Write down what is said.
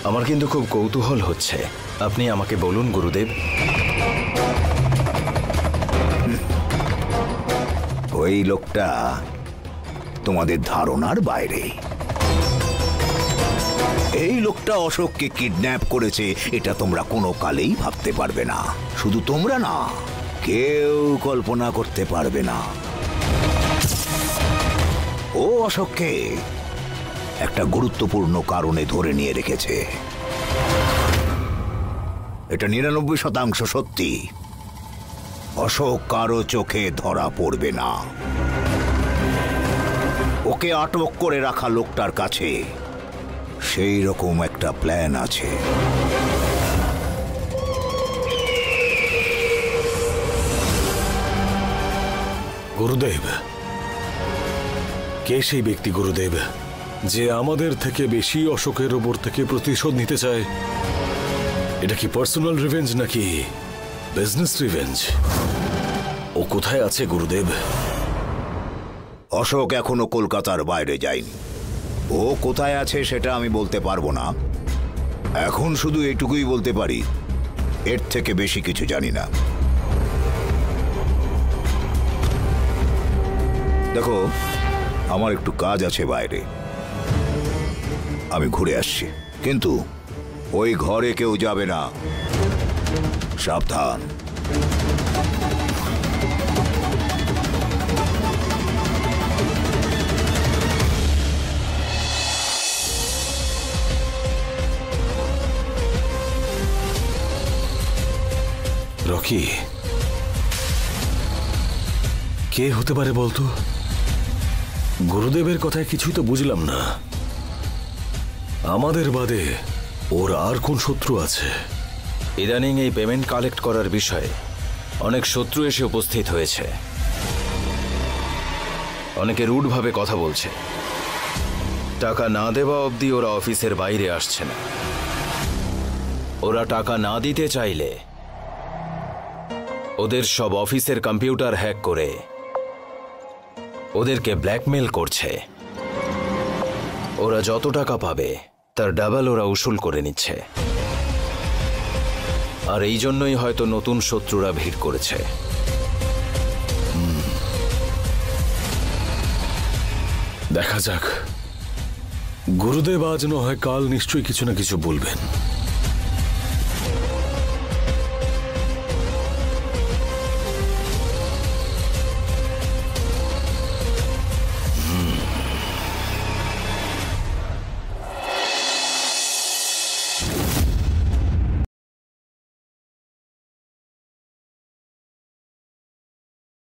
আমার কিন্তু খুব কৌতূহল হচ্ছে, আপনি আমাকে বলুন গুরুদেব। ওই লোকটা তোমাদের ধারণার বাইরে। এই লোকটা অশোককে কিডন্যাপ করেছে এটা তোমরা কোনো কালেই ভাবতে পারবে না। শুধু তোমরা না, কেউ কল্পনা করতে পারবে না। ও অশোককে একটা গুরুত্বপূর্ণ কারণে ধরে নিয়ে রেখেছে। এটা 99% সত্যি। অশোক কারো চোখে ধরা পড়বে না। ওকে আটক করে রাখা লোকটার কাছে সেই রকম একটা প্ল্যান আছে। গুরুদেব, কে সেই ব্যক্তি গুরুদেব যে আমাদের থেকে বেশি অশোকের ওপর থেকে প্রতিশোধ নিতে চায়? এটা কি পার্সোনাল রিভেঞ্জ নাকি বিজনেস রিভেঞ্জ? ও কোথায় আছে গুরুদেব? অশোক এখনো কলকাতার বাইরে যায়নি। ও কোথায় আছে সেটা আমি বলতে পারবো না। এখন শুধু এটুকুই বলতে পারি, এর থেকে বেশি কিছু জানি না। দেখো, আমার একটু কাজ আছে বাইরে, আমি ঘুরে আসছি। কিন্তু ওই ঘরে কেউ যাবে না, সাবধান। রকি, কে হতে পারে বলতো? গুরুদেবের কথায় কিছুই তো বুঝলাম না। আমাদের বাদে ওর আর কোন শত্রু আছে? ইদানিং এই পেমেন্ট কালেক্ট করার বিষয়ে অনেক শত্রু এসে উপস্থিত হয়েছে। অনেকে রুডভাবে কথা বলছে। টাকা না দেওয়া অবধি ওরা অফিসের বাইরে আসছে না। ওরা টাকা না দিতে চাইলে ওদের সব অফিসের কম্পিউটার হ্যাক করে ওদেরকে ব্ল্যাকমেল করছে। ওরা যত টাকা পাবে তার ডাবল ওরা উসুল করে নিচ্ছে। আর এই জন্যই হয়তো নতুন শত্রুরা ভিড় করেছে। দেখা যাক, গুরুদেব আজ না হয় কাল নিশ্চয়ই কিছু না কিছু বলবেন।